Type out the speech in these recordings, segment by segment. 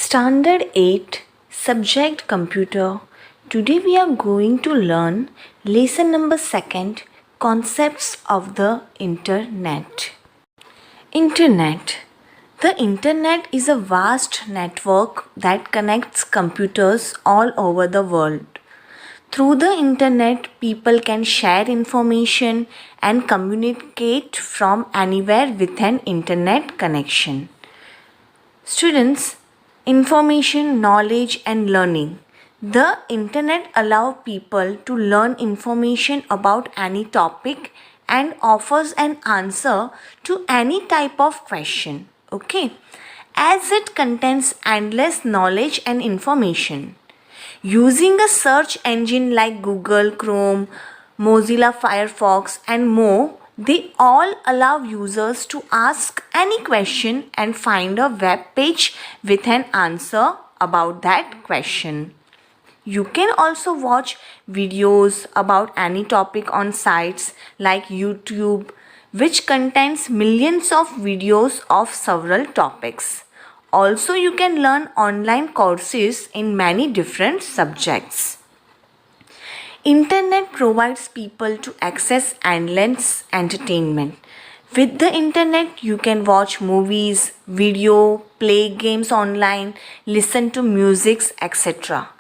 Standard 8 Subject Computer. Today we are going to learn lesson number 2, Concepts of the Internet. Internet. The Internet is a vast network that connects computers all over the world. Through the Internet, people can share information and communicate from anywhere with an Internet connection. Students, information, knowledge and learning. The Internet allows people to learn information about any topic and offers an answer to any type of question. Okay, as it contains endless knowledge and information. Using a search engine like Google, Chrome, Mozilla Firefox and more, they all allow users to ask any question and find a web page with an answer about that question. You can also watch videos about any topic on sites like YouTube, which contains millions of videos of several topics. Also, you can learn online courses in many different subjects. Internet provides people to access endless entertainment. With the internet, you can watch movies, video, play games online, listen to music, etc.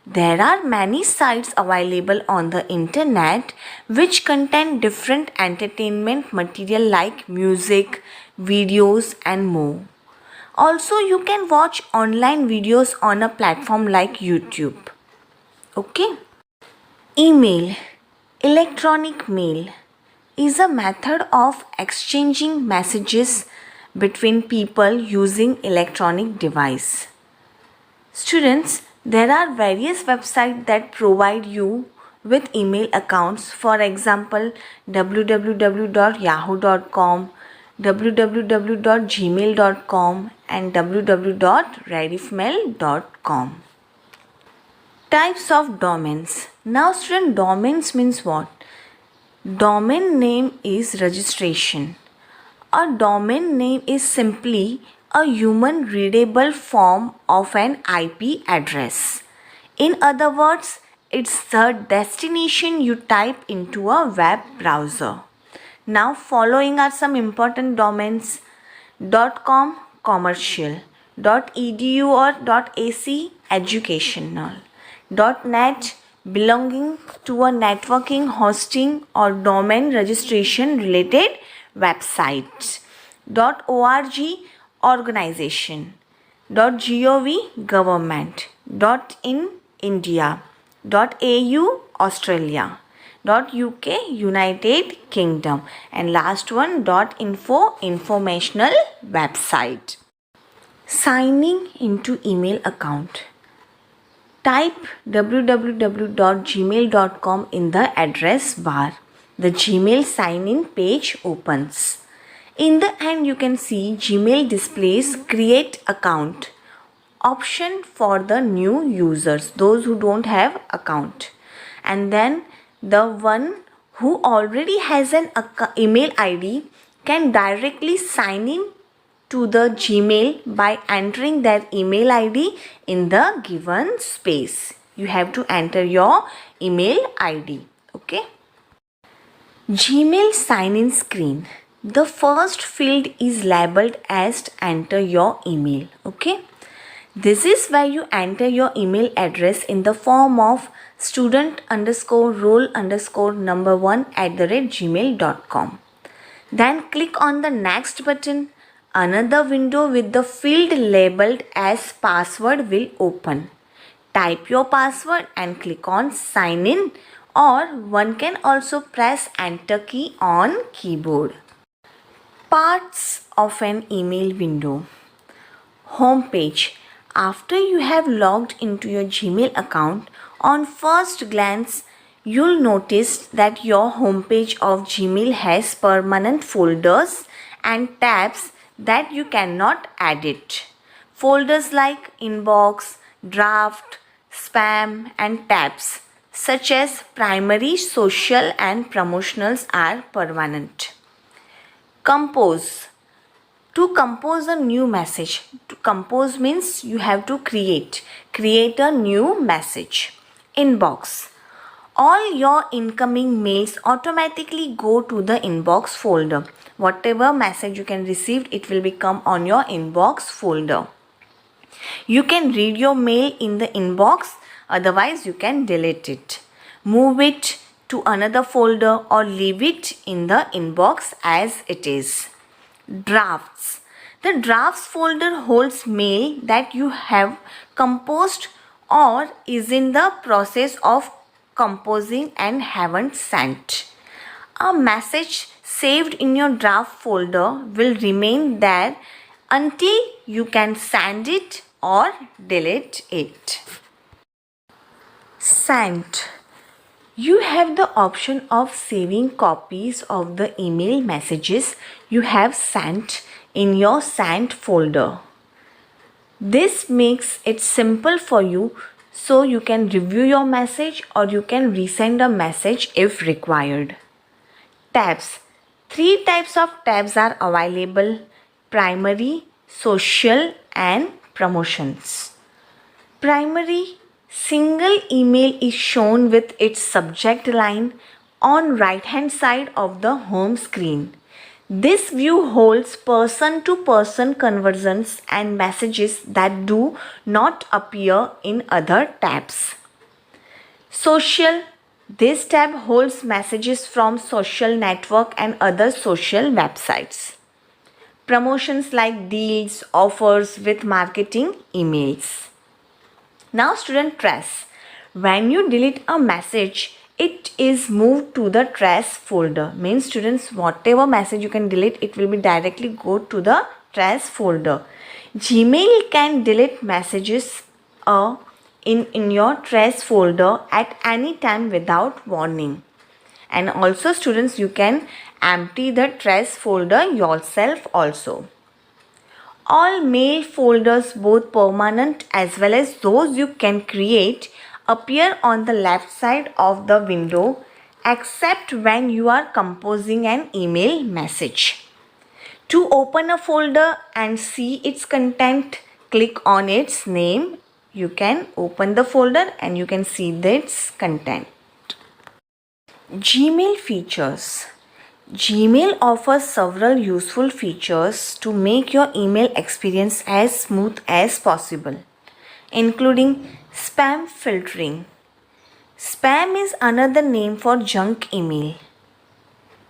There are many sites available on the internet which contain different entertainment material like music, videos and more. Also, you can watch online videos on a platform like YouTube. Okay. Email, electronic mail, is a method of exchanging messages between people using electronic device. Students, there are various websites that provide you with email accounts. For example, www.yahoo.com, www.gmail.com and www.rediffmail.com. Types of domains. Now student, domains means what? Domain name is registration. A domain name is simply a human readable form of an IP address. In other words, it's the destination you type into a web browser. Now following are some important domains. .com commercial, .edu or .ac educational, .net belonging to a networking, hosting or domain registration related websites, .org organization, .gov government, .in India, .au Australia, .uk United Kingdom and last one .info informational website. Signing into email account. Type www.gmail.com in the address bar. The Gmail sign-in page opens. In the end, you can see Gmail displays create account option for the new users, those who don't have account. And then the one who already has an email ID can directly sign in to the Gmail by entering their email ID in the given space. You have to enter your email ID. Okay. Gmail sign-in screen. The first field is labeled as enter your email. Okay. This is where you enter your email address in the form of student_roll_number1@gmail.com. Then click on the next button. Another window with the field labeled as password will open. Type your password and click on sign in, or one can also press enter key on keyboard. Parts of an email window. Home page. After you have logged into your Gmail account, on first glance, you'll notice that your homepage of Gmail has permanent folders and tabs that you cannot edit. Folders like inbox, draft, spam and tabs such as primary, social and promotionals are permanent. Compose. To compose a new message, to compose means you have to create a new message. Inbox. All your incoming mails automatically go to the inbox folder. Whatever message you can receive, it will become on your inbox folder. You can read your mail in the inbox, otherwise you can delete it. Move it to another folder or leave it in the inbox as it is. Drafts. The drafts folder holds mail that you have composed or is in the process of composing and haven't sent. A message saved in your draft folder will remain there until you can send it or delete it. Sent. You have the option of saving copies of the email messages you have sent in your sent folder. This makes it simple for you, so you can review your message or you can resend a message if required. Tabs. 3 types of tabs are available: primary, social and promotions. Primary. Single email is shown with its subject line on right hand side of the home screen. This view holds person-to-person conversations and messages that do not appear in other tabs. Social. This tab holds messages from social network and other social websites. Promotions like deals, offers with marketing emails. Now student, trash. When you delete a message, it is moved to the trash folder. Means students, whatever message you can delete, it will be directly go to the trash folder. Gmail can delete messages in your trash folder at any time without warning. And also students, you can empty the trash folder yourself also. All mail folders, both permanent as well as those you can create, appear on the left side of the window except when you are composing an email message. To open a folder and see its content, click on its name. You can open the folder and you can see its content. Gmail features. Gmail offers several useful features to make your email experience as smooth as possible, including spam filtering. Spam is another name for junk email.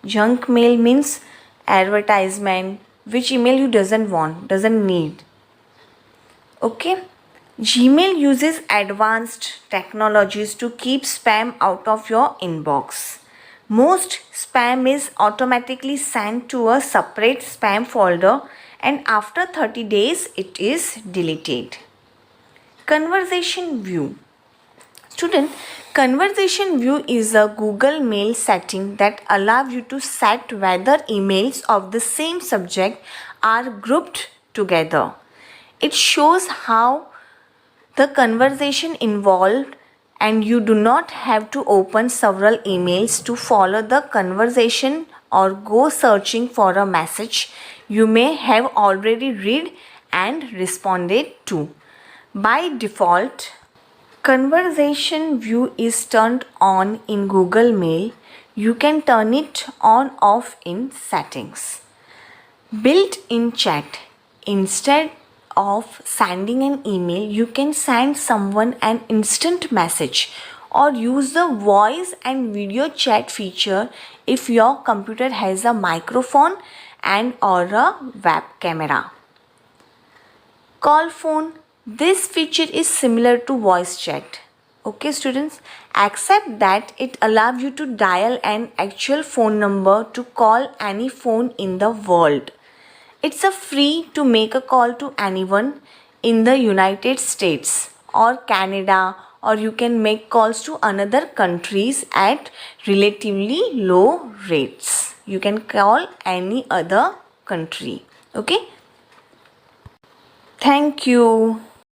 Junk mail means advertisement, which email you doesn't need. Okay. Gmail uses advanced technologies to keep spam out of your inbox. Most spam is automatically sent to a separate spam folder and after 30 days it is deleted. Conversation view. Student, conversation view is a Google Mail setting that allows you to set whether emails of the same subject are grouped together. It shows how the conversation involved and you do not have to open several emails to follow the conversation or go searching for a message you may have already read and responded to. By default, conversation view is turned on in Google Mail. You can turn it on off in settings. Built-in chat. Instead of sending an email, you can send someone an instant message or use the voice and video chat feature if your computer has a microphone and or a web camera. Call phone. This feature is similar to voice chat. Okay students, except that it allows you to dial an actual phone number to call any phone in the world. It's a free to make a call to anyone in the United States or Canada, or you can make calls to another countries at relatively low rates. You can call any other country. Okay. Thank you.